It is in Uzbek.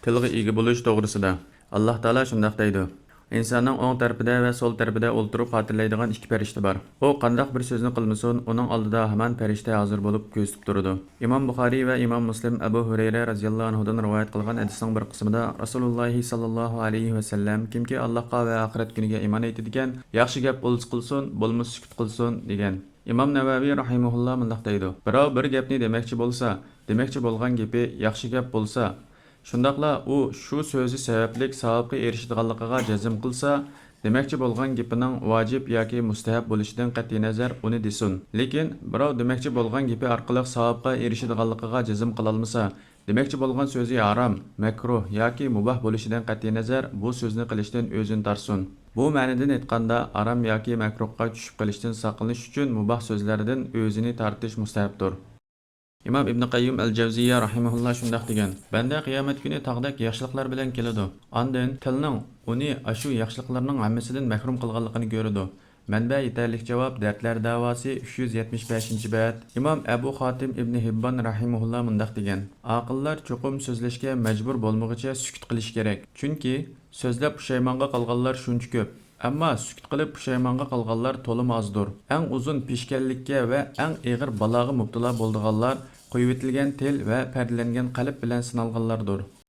tilga ega bo'lish to'g'risida. Alloh taolo shundoq deydi: İnsanın o'ng tarafida va so'l tarafida o'ltirib xotirlaydigan ikki farishta bor. U qandaq bir so'zni qilmasin, uning oldida hamon farishta hozir bo'lib ko'zitib turadi. Imom Buxoriy va Imom Muslim Abu Hurayra radhiyallohu anhudan rivoyat qilgan hadisning bir qismida Rasululloh sallallohu alayhi va sallam kimki Allohga va oxirat kuniga iymon etadigan, yaxshi gap bo'lsa qilsin, bo'lmasa sukut qilsin degan. İmam Navaviy rahimahulloh mundaq deydi: Birov bir gapni demoqchi bo'lsa, demoqchi bo'lgan gapi yaxshi gap bo'lsa, shundaqla u shu so'zi sabablik savobga erishadiganligiga jazm qilsa, demoqchi bo'lgan gapining vojib yoki mustahab bo'lishidan qat'iy nazar uni desin. Lekin birov demoqchi bo'lgan gapi orqali savobga erishadiganligiga jazm qila olmasa, demoqchi bo'lgan so'zi harom, makruh yoki mubah bo'lishidan qat'iy nazar bu so'zni qilishdan o'zini tarsin. Bu ma'nodan aytganda harom yoki makruhga tushib qolishdan saqlanish uchun mubah so'zlardan o'zini tortish mustahabdir. İmam İbn Qayyim al-Javziyya rahimahullah shundoq degan: Banda qiyomat kuni tog'dak yaxshiliklar bilan keladi. Ondan tilning uni ashu yaxshiliklarning hammasidan mahrum qilganligini ko'radi. Manba yetarlik javob Dardlar davosi 375-bat. İmam Abu Xotim ibn Hibban rahimahullah mundaq degan: Aqillar cho'qim so'zlashga majbur bo'lmoqcha sukut qilish kerak. Chunki so'zlab pushaymonga qolganlar shuncha ko'p. Ammo sukut qilib pushaymonga qolganlar to'lim ozdir. Eng uzun peshkanlikka va eng og'ir baloga mubtalo bo'lganlar qo'yitilgan til va pardalangan qalb bilan sinalganlardir.